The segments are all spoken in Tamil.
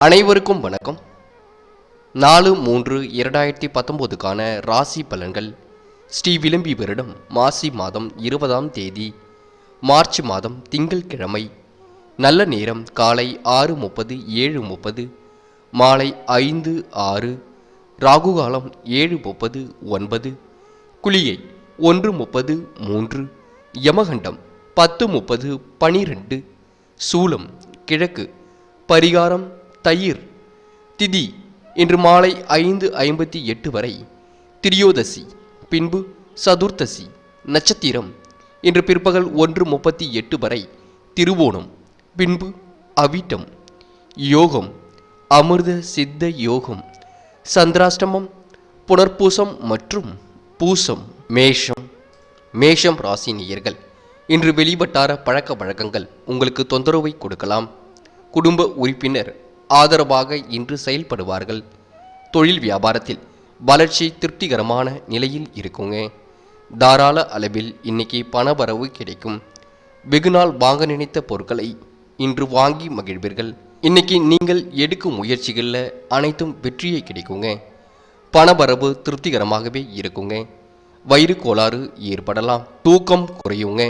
அனைவருக்கும் வணக்கம். 4/3/2019க்கான ராசி பலன்கள். ஸ்ரீ விளம்பி வருடம் மாசி மாதம் 20ஆம் தேதி மார்ச் மாதம் திங்கள்கிழமை. நல்ல நேரம் காலை 6:30 7:30, மாலை 5:06, ராகு காலம் 7:30 9, குளிகை 1:30 3, யமகண்டம் 10:30 12, சூலம் கிழக்கு, பரிகாரம் தயிர். திதி இன்று மாலை 5:58 வரை திரியோதசி, பின்பு சதுர்த்தசி. நட்சத்திரம் இன்று பிற்பகல் 1:38 வரை திருவோணம், பின்பு அவிட்டம். யோகம் அமிர்த சித்த யோகம். சந்திராஷ்டமம் புனர்பூசம் மற்றும் பூசம். மேஷம் ராசி நேயர்கள், இன்று வெளிவட்டார பழக்க வழக்கங்கள் உங்களுக்கு தொந்தரவை கொடுக்கலாம். குடும்ப உறுப்பினர் ஆதரவாக இன்று செயல்படுவார்கள். தொழில் வியாபாரத்தில் வளர்ச்சி திருப்திகரமான நிலையில் இருக்குங்க. தாராள அளவில் இன்னைக்கு பணவரவு கிடைக்கும். வெகுநாள் வாங்க நினைத்த பொருட்களை இன்று வாங்கி மகிழ்வீர்கள். இன்னைக்கு நீங்கள் எடுக்கும் முயற்சிகளில் அனைத்தும் வெற்றியை கிடைக்குங்க. பணவரவு திருப்திகரமாகவே இருக்குங்க. வயிறு கோளாறு ஏற்படலாம். தூக்கம் குறையுங்க.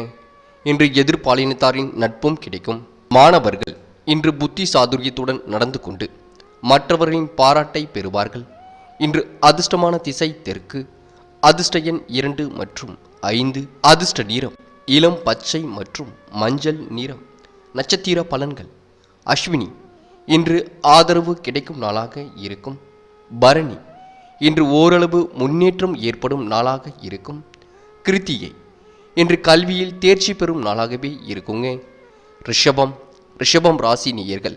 இன்று எதிர்பாலினத்தாரின் நட்பும் கிடைக்கும். மாணவர்கள் இன்று புத்தி சாதுரியத்துடன் நடந்து கொண்டு மற்றவர்களின் பாராட்டை பெறுவார்கள். இன்று அதிர்ஷ்டமான திசை தெற்கு. அதிர்ஷ்ட எண் 2 மற்றும் 5. அதிர்ஷ்ட நிறம் இளம் பச்சை மற்றும் மஞ்சள் நிறம். நட்சத்திர பலன்கள். அஸ்வினி இன்று ஆதரவு கிடைக்கும் நாளாக இருக்கும். பரணி இன்று ஓரளவு முன்னேற்றம் ஏற்படும் நாளாக இருக்கும். கிருத்திகை இன்று கல்வியில் தேர்ச்சி பெறும் நாளாகவே இருக்குங்க. ரிஷபம் ராசி நேயர்கள்,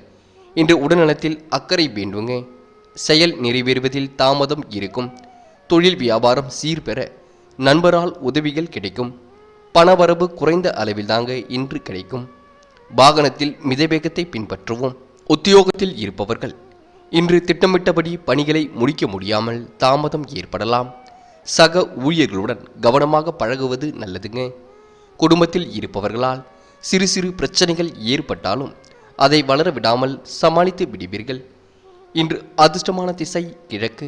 இன்று உடல்நலத்தில் அக்கறை வேண்டுங்க. செயல் நிறைவேறுவதில் தாமதம் இருக்கும். தொழில் வியாபாரம் சீர்பெற நண்பரால் உதவிகள் கிடைக்கும். பணவரவு குறைந்த அளவில் தாங்க இன்று கிடைக்கும். வாகனத்தில் மிதவேகத்தை பின்பற்றுவோம். உத்தியோகத்தில் இருப்பவர்கள் இன்று திட்டமிட்டபடி பணிகளை முடிக்க முடியாமல் தாமதம் ஏற்படலாம். சக ஊழியர்களுடன் கவனமாக பழகுவது நல்லதுங்க. குடும்பத்தில் இருப்பவர்களால் சிறு சிறு பிரச்சனைகள் ஏற்பட்டாலும் அதை வளர விடாமல் சமாளித்து விடுவீர்கள். இன்று அதிர்ஷ்டமான திசை கிழக்கு.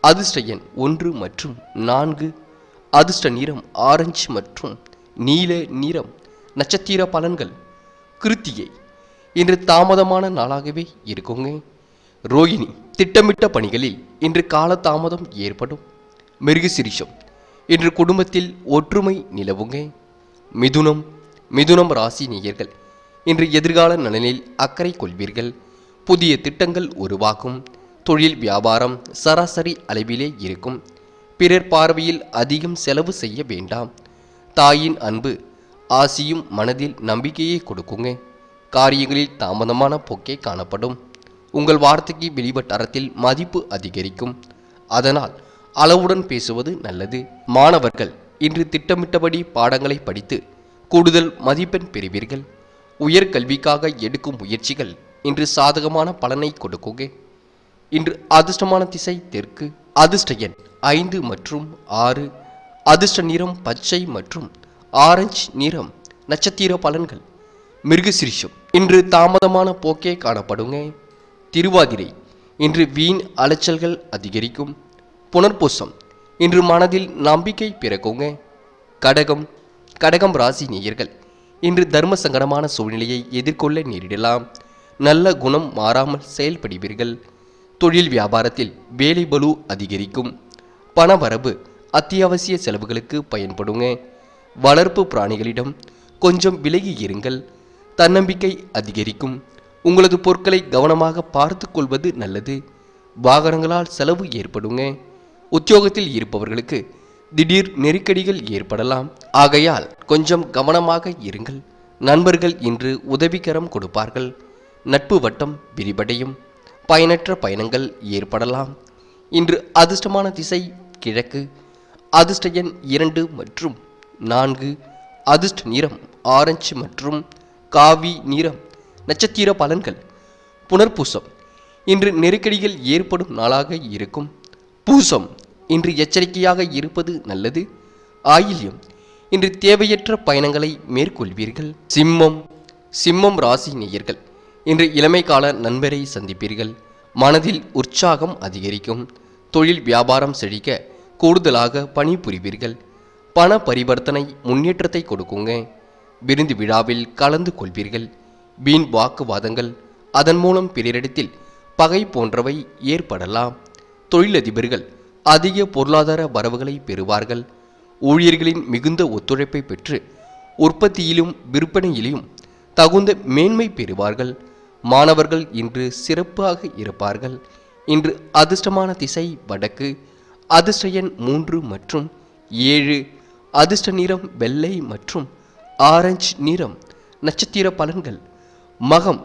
அதிர்ஷ்ட எண் 1 மற்றும் 4. அதிர்ஷ்ட நிறம் ஆரஞ்சு மற்றும் நீல நிறம். நட்சத்திர பலன்கள். கிருத்திகை இன்று தாமதமான நாளாகவே இருக்குங்க. ரோகிணி திட்டமிட்ட பணிகளில் இன்று காலதாமதம் ஏற்படும். மிருகசிரிஷம் இன்று குடும்பத்தில் ஒற்றுமை நிலவுங்க. மிதுனம் ராசி நேயர்கள், இன்று எதிர்கால நலனில் அக்கறை கொள்வீர்கள். புதிய திட்டங்கள் உருவாகும். தொழில் வியாபாரம் சராசரி அளவிலே இருக்கும். பிறர் பார்வையில் அதிகம் செலவு செய்ய வேண்டாம். தாயின் அன்பு ஆசியும் மனதில் நம்பிக்கையை கொடுக்குங்க. காரியங்களில் தாமதமான போக்கே காணப்படும். உங்கள் வார்த்தைக்கு வெளிவட்டாரத்தில் மதிப்பு அதிகரிக்கும். அதனால் அளவுடன் பேசுவது நல்லது. மாணவர்கள் இன்று திட்டமிட்டபடி பாடங்களை படித்து கூடுதல் மதிப்பெண் பெறுவீர்கள். உயர்கல்விக்காக எடுக்கும் முயற்சிகள் இன்று சாதகமான பலனை கொடுக்குங்க. இன்று அதிர்ஷ்டமான திசை தெற்கு. அதிர்ஷ்ட எண் 5 மற்றும் 6. அதிர்ஷ்ட நிறம் பச்சை மற்றும் ஆரஞ்சு நிறம். நட்சத்திர பலன்கள். மிருகசிரிஷம் இன்று தாமதமான போக்கே காணப்படுங்க. திருவாதிரை இன்று வீண் அலைச்சல்கள் அதிகரிக்கும். புனர்பூசம் இன்று மனதில் நம்பிக்கை பிறக்குங்க. கடகம் ராசி நேயர்கள், இன்று தர்ம சங்கடமான சூழ்நிலையை எதிர்கொள்ள நேரிடலாம். நல்ல குணம் மாறாமல் செயல்படுவீர்கள். தொழில் வியாபாரத்தில் வேலை பளு அதிகரிக்கும். பணவரவு அத்தியாவசிய செலவுகளுக்கு பயன்படுங்க. வளர்ப்பு பிராணிகளிடம் கொஞ்சம் விலகி இருங்கள். தன்னம்பிக்கை அதிகரிக்கும். உங்களது பொருட்களை கவனமாக பார்த்து கொள்வது நல்லது. வாகனங்களால் செலவு ஏற்படுங்க. உத்தியோகத்தில் இருப்பவர்களுக்கு திடீர் நெருக்கடிகள் ஏற்படலாம். ஆகையால் கொஞ்சம் கவனமாக இருங்கள். நண்பர்கள் இன்று உதவிக்கரம் கொடுப்பார்கள். நட்பு வட்டம் விரிவடையும். பயனற்ற பயணங்கள் ஏற்படலாம். இன்று அதிர்ஷ்டமான திசை கிழக்கு. அதிர்ஷ்ட எண் 2 மற்றும் 4. அதிர்ஷ்ட நிறம் ஆரஞ்சு மற்றும் காவி நிறம். நட்சத்திர பலன்கள். புனர்பூசம் இன்று நெருக்கடிகள் ஏற்படும் நாளாக இருக்கும். பூசம் இன்று எச்சரிக்கையாக இருப்பது நல்லது. ஆயில்யம் இன்று தேவையற்ற பயணங்களை மேற்கொள்வீர்கள். சிம்மம் ராசி நேயர்கள், இன்று இளமை கால நண்பரை சந்திப்பீர்கள். மனதில் உற்சாகம் அதிகரிக்கும். தொழில் வியாபாரம் செழிக்க கூடுதலாக பணிபுரிவீர்கள். பண பரிவர்த்தனை முன்னேற்றத்தை கொடுக்குங்க. விருந்து விழாவில் கலந்து கொள்வீர்கள். வீண் வாக்குவாதங்கள், அதன் மூலம் பிறரிடத்தில் பகை போன்றவை ஏற்படலாம். தொழிலதிபர்கள் அதிக பொருளாதார வரவுகளை பெறுவார்கள். ஊழியர்களின் மிகுந்த ஒத்துழைப்பை பெற்று உற்பத்தியிலும் விற்பனையிலும் தகுந்த மேன்மை பெறுவார்கள். மாணவர்கள் இன்று சிறப்பாக இருப்பார்கள். இன்று அதிர்ஷ்டமான திசை வடக்கு. அதிர்ஷ்ட எண் 3 மற்றும் 7. அதிர்ஷ்ட நிறம் வெள்ளை மற்றும் ஆரஞ்சு நிறம். நட்சத்திர பலன்கள். மகம்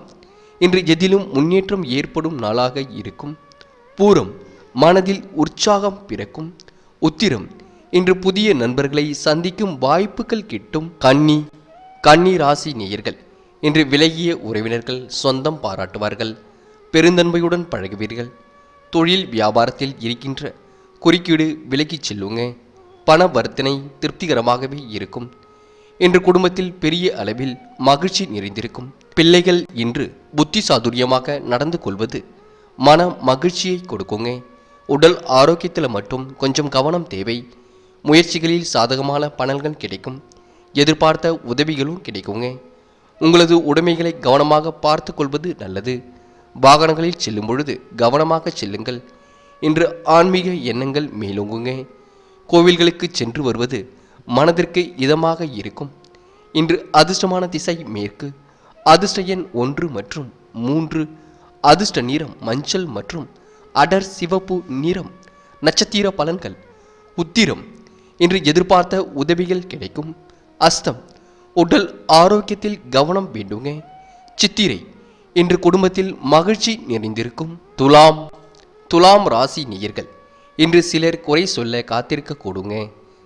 இன்று எதிலும் முன்னேற்றம் ஏற்படும் நாளாக இருக்கும். பூரம் மனதில் உற்சாகம் பிறக்கும். உத்திரம் இன்று புதிய நண்பர்களை சந்திக்கும் வாய்ப்புகள் கிட்டும். கன்னி ராசி நேயர்கள் இன்று விலகிய உறவினர்கள் சொந்தம் பாராட்டுவார்கள். பெருந்தன்மையுடன் பழகுவீர்கள். தொழில் வியாபாரத்தில் இருக்கின்ற குறுக்கீடு விலகிச் செல்லுங்க. பண வர்த்தனை திருப்திகரமாகவே இருக்கும். இன்று குடும்பத்தில் பெரிய அளவில் மகிழ்ச்சி நிறைந்திருக்கும். பிள்ளைகள் இன்று புத்தி சாதுரியமாக நடந்து கொள்வது மன மகிழ்ச்சியை கொடுக்குங்க. உடல் ஆரோக்கியத்தில் மட்டும் கொஞ்சம் கவனம் தேவை. முயற்சிகளில் சாதகமான பலன்கள் கிடைக்கும். எதிர்பார்த்த உதவிகளும் கிடைக்குங்க. உங்களது உடைமைகளை கவனமாக பார்த்து கொள்வது நல்லது. வாகனங்களில் செல்லும் பொழுது கவனமாக செல்லுங்கள். இன்று ஆன்மீக எண்ணங்கள் மேலோங்குங்க. கோவில்களுக்கு சென்று வருவது மனதிற்கு இதமாக இருக்கும். இன்று அதிர்ஷ்டமான திசை மேற்கு. அதிர்ஷ்ட எண் 1 மற்றும் 3. அதிர்ஷ்ட நிறம் மஞ்சள் மற்றும் அடர் சிவப்பு நிறம். நட்சத்திர பலன்கள். உத்திரம் இன்று எதிர்பார்த்த உதவிகள் கிடைக்கும். அஸ்தம் உடல் ஆரோக்கியத்தில் கவனம் வேண்டுங்க. சித்திரை இன்று குடும்பத்தில் மகிழ்ச்சி நிறைந்திருக்கும். துலாம் ராசி நேயர்கள் இன்று சிலர் குறை சொல்ல காத்திருக்க கூடுங்க.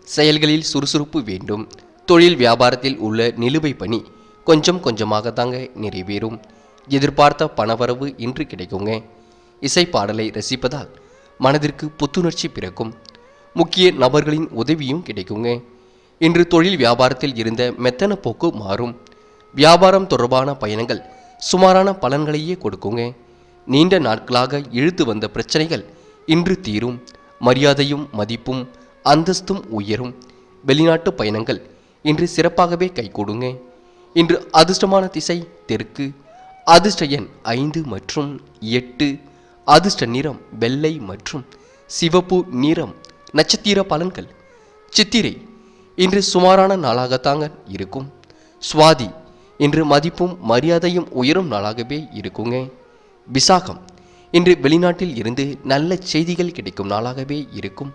செயல்களில் சுறுசுறுப்பு வேண்டும். தொழில் வியாபாரத்தில் உள்ள நிலுவை பணி கொஞ்சம் கொஞ்சமாக தாங்க நிறைவேறும். எதிர்பார்த்த பணவரவு இன்று கிடைக்குங்க. இசை பாடலை ரசிப்பதால் மனதிற்கு புத்துணர்ச்சி பிறக்கும். முக்கிய நபர்களின் உதவியும் கிடைக்குங்க. இன்று தொழில் வியாபாரத்தில் இருந்த மெத்தன போக்கு மாறும். வியாபாரம் தொடர்பான பயணங்கள் சுமாரான பலன்களையே கொடுக்குங்க. நீண்ட நாட்களாக இழுத்து வந்த பிரச்சனைகள் இன்று தீரும். மரியாதையும் மதிப்பும் அந்தஸ்தும் உயரும். வெளிநாட்டு பயணங்கள் இன்று சிறப்பாகவே கைகூடுங்க. இன்று அதிர்ஷ்டமான திசை தெற்கு. அதிர்ஷ்ட எண் 5 மற்றும் 8. அதிர்ஷ்ட நிறம் வெள்ளை மற்றும் சிவப்பு நிறம். நட்சத்திர பலன்கள். சித்திரை இன்று சுமாரான நாளாகத்தாங்க இருக்கும். சுவாதி இன்று மதிப்பும் மரியாதையும் உயரும் நாளாகவே இருக்குங்க. விசாகம் இன்று வெளிநாட்டில் இருந்து நல்ல செய்திகள் கிடைக்கும் நாளாகவே இருக்கும்.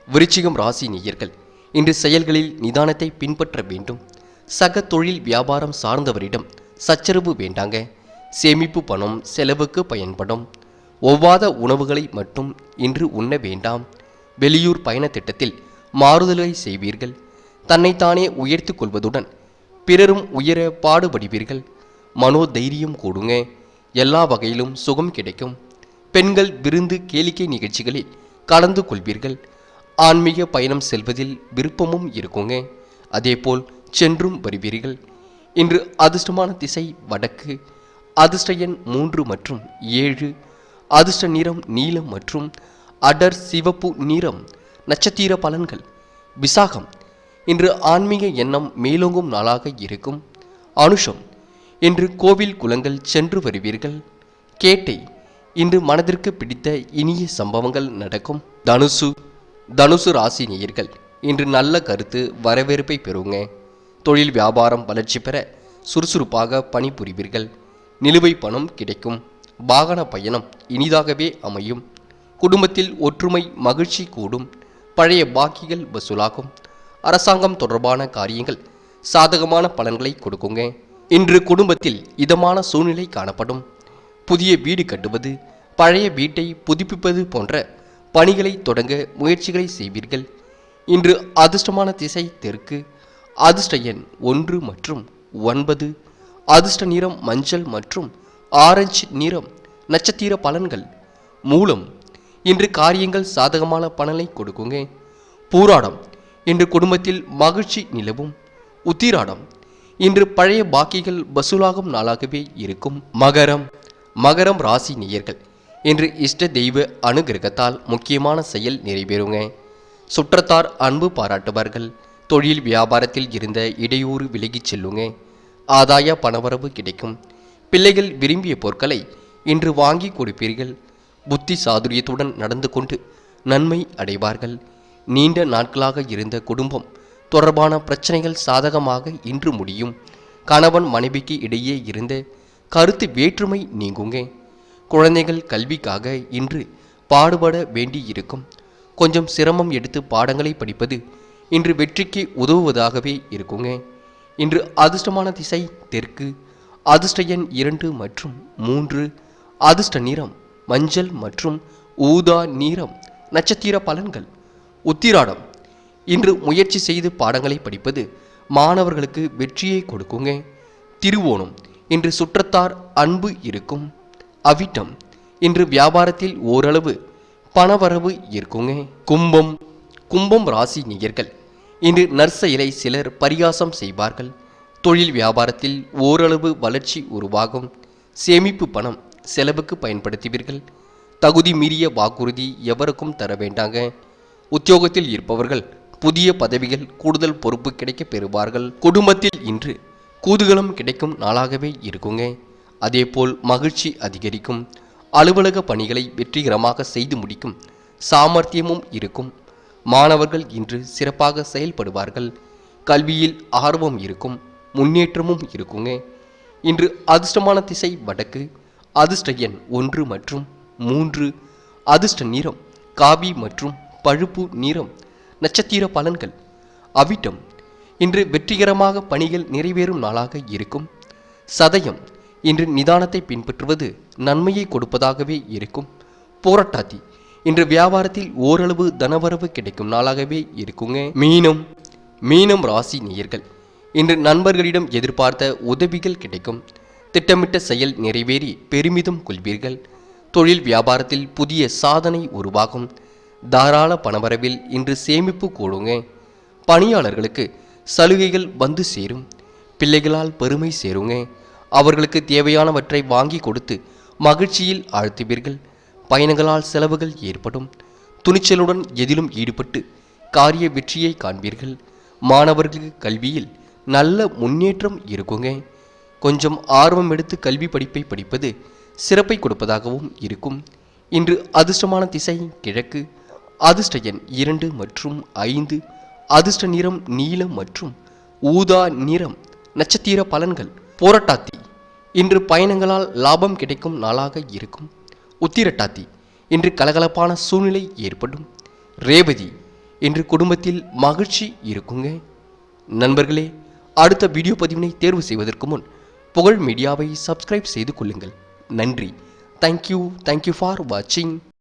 விருச்சிகம் ராசி நேயர்கள் இன்று செயல்களில் நிதானத்தை பின்பற்ற வேண்டும். சக தொழில் வியாபாரம் சார்ந்தவரிடம் சச்சரவு வேண்டாங்க. சேமிப்பு பணம் செலவுக்கு பயன்படும். ஒவ்வாத உணவுகளை மட்டும் இன்று உண்ண வேண்டாம். வெளியூர் பயண திட்டத்தில் மாறுதல்களை செய்வீர்கள். தன்னைத்தானே உயர்த்து கொள்வதுடன் பிறரும் உயர பாடுபடுவீர்கள். மனோதைரியம் கூடுங்க. எல்லா வகையிலும் சுகம் கிடைக்கும். பெண்கள் விருந்து கேளிக்கை நிகழ்ச்சிகளில் கலந்து கொள்வீர்கள். ஆன்மீக பயணம் செல்வதில் விருப்பமும் இருக்குங்க. அதேபோல் சென்றும் வருவீர்கள். இன்று அதிர்ஷ்டமான திசை வடக்கு. அதிர்ஷ்ட எண் 3 மற்றும் 7. அதிர்ஷ்ட நிறம் நீலம் மற்றும் அடர் சிவப்பு நிறம். நட்சத்திர பலன்கள். விசாகம் இன்று ஆன்மீக எண்ணம் மேலோங்கும் நாளாக இருக்கும். அனுஷம் இன்று கோவில் குளங்கள் சென்று வருவீர்கள். கேட்டை இன்று மனதிற்கு பிடித்த இனிய சம்பவங்கள் நடக்கும். தனுசு ராசி நேயர்கள் இன்று நல்ல கருத்து வரவேற்பை பெறுங்க. தொழில் வியாபாரம் வளர்ச்சி பெற சுறுசுறுப்பாக பணிபுரிவீர்கள். நிலுவை பணம் கிடைக்கும். வாகன பயணம் இனிதாகவே அமையும். குடும்பத்தில் ஒற்றுமை மகிழ்ச்சி கூடும். பழைய பாக்கிகள் வசூலாகும். அரசாங்கம் தொடர்பான காரியங்கள் சாதகமான பலன்களை கொடுக்குங்க. இன்று குடும்பத்தில் இதமான சூழ்நிலை காணப்படும். புதிய வீடு கட்டுவது, பழைய வீட்டை புதுப்பிப்பது போன்ற பணிகளை தொடங்க முயற்சிகளை செய்வீர்கள். இன்று அதிர்ஷ்டமான திசை தெற்கு. அதிர்ஷ்ட எண் 1 மற்றும் 9. அதிர்ஷ்ட நிறம் மஞ்சள் மற்றும் ஆரஞ்சு நிறம். நட்சத்திர பலன்கள். மூலம் இன்று காரியங்கள் சாதகமான பலனை கொடுக்குங்க. பூராடம் இன்று குடும்பத்தில் மகிழ்ச்சி நிலவும். உத்திராடம் இன்று பழைய பாக்கிகள் வசூலாகும் நாளாகவே இருக்கும். மகரம் ராசி நேயர்கள், இன்று இஷ்ட தெய்வ அனுகிரகத்தால் முக்கியமான செயல் நிறைவேறுங்க. சுற்றத்தார் அன்பு பாராட்டுவார்கள். தொழில் வியாபாரத்தில் இருந்த இடையூறு விலகிச் செல்லுங்க. ஆதாய பணவரவு கிடைக்கும். பிள்ளைகள் விரும்பிய பொருட்களை இன்று வாங்கி கொடுப்பீர்கள். புத்தி சாதுரியத்துடன் நடந்து கொண்டு நன்மை அடைவார்கள். நீண்ட நாட்களாக இருந்த குடும்பம் தொடர்பான பிரச்சனைகள் சாதகமாக இன்று முடியும். கணவன் மனைவிக்கு இடையே இருந்த கருத்து வேற்றுமை நீங்குங்க. குழந்தைகள் கல்விக்காக இன்று பாடுபட வேண்டியிருக்கும். கொஞ்சம் சிரமம் எடுத்து பாடங்களை படிப்பது இன்று வெற்றிக்கு உதவுவதாகவே இருக்குங்க. இன்று அதிர்ஷ்டமான திசை தெற்கு. அதிர்ஷ்ட எண் 2 மற்றும் 3. அதிர்ஷ்ட நிறம் மஞ்சள் மற்றும் ஊதா நிறம். நட்சத்திர பலன்கள். உத்திராடம், இன்று முயற்சி செய்து பாடங்களை படிப்பது மாணவர்களுக்கு வெற்றியை கொடுக்குங்க. திருவோணம், இன்று சுற்றத்தார் அன்பு இருக்கும். அவிட்டம், இன்று வியாபாரத்தில் ஓரளவு பணவரவு இருக்குங்க. கும்பம் ராசி நேயர்கள், இன்று நற்செயலை சிலர் பரிகாசம் செய்வார்கள். தொழில் வியாபாரத்தில் ஓரளவு வளர்ச்சி உருவாகும். சேமிப்பு பணம் செலவுக்கு பயன்படுத்துவீர்கள். தகுதி மீறிய வாக்குறுதி எவருக்கும் தர வேண்டாங்க. உத்தியோகத்தில் இருப்பவர்கள் புதிய பதவிகள், கூடுதல் பொறுப்பு கிடைக்க பெறுவார்கள். குடும்பத்தில் இன்று கூதுகலம் கிடைக்கும் நாளாகவே இருக்குங்க. அதேபோல் மகிழ்ச்சி அதிகரிக்கும். அலுவலக பணிகளை வெற்றிகரமாக செய்து முடிக்கும் சாமர்த்தியமும் இருக்கும். மாணவர்கள் இன்று சிறப்பாக செயல்படுவார்கள். கல்வியில் ஆர்வம் இருக்கும். முன்னேற்றமும் இருக்குங்க. இன்று அதிர்ஷ்டமான திசை வடக்கு. அதிர்ஷ்ட எண் 1 மற்றும் 3. அதிர்ஷ்ட நிறம் காவி மற்றும் பழுப்பு நிறம். நட்சத்திர பலன்கள். அவிட்டம், இன்று வெற்றிகரமாக பணிகள் நிறைவேறும் நாளாக இருக்கும். சதயம், இன்று நிதானத்தை பின்பற்றுவது நன்மையை கொடுப்பதாகவே இருக்கும். போராட்டாதி, இன்று வியாபாரத்தில் ஓரளவு தனவரவு கிடைக்கும் நாளாகவே இருக்குங்க. மீனம் ராசி நேயர்கள், இன்று நண்பர்களிடம் எதிர்பார்த்த உதவிகள் கிடைக்கும். திட்டமிட்ட செயல் நிறைவேறி பெருமிதம் கொள்வீர்கள். தொழில் வியாபாரத்தில் புதிய சாதனை உருவாகும். தாராள பணவரவில் இன்று சேமிப்பு கூடுங்க. பணியாளர்களுக்கு சலுகைகள் வந்து சேரும். பிள்ளைகளால் பெருமை சேருங்க. அவர்களுக்கு தேவையானவற்றை வாங்கி கொடுத்து மகிழ்ச்சியில் ஆழ்த்துவீர்கள். பயணங்களால் செலவுகள் ஏற்படும். துணிச்சலுடன் எதிலும் ஈடுபட்டு காரிய வெற்றியை காண்பீர்கள். மாணவர்களுக்கு கல்வியில் நல்ல முன்னேற்றம் இருக்குங்க. கொஞ்சம் ஆர்வம் எடுத்து கல்வி படிப்பை படிப்பது சிறப்பை கொடுப்பதாகவும் இருக்கும். இன்று அதிர்ஷ்டமான திசை கிழக்கு. அதிர்ஷ்ட எண் 2 மற்றும் 5. அதிர்ஷ்ட நிறம் நீலம் மற்றும் ஊதா நிறம். நட்சத்திர பலன்கள். போராட்டாத்தி, இன்று பயணங்களால் லாபம் கிடைக்கும் நாளாக இருக்கும். உத்திரட்டாத்தி, இன்று கலகலப்பான சூழ்நிலை ஏற்படும். ரேவதி, இன்று குடும்பத்தில் மகிழ்ச்சி இருக்குங்க. நண்பர்களே, அடுத்த வீடியோ பதிவினை தேர்வு செய்வதற்கு முன் புகழ் மீடியாவை சப்ஸ்கிரைப் செய்து கொள்ளுங்கள். நன்றி. தேங்க்யூ ஃபார் வாட்சிங்.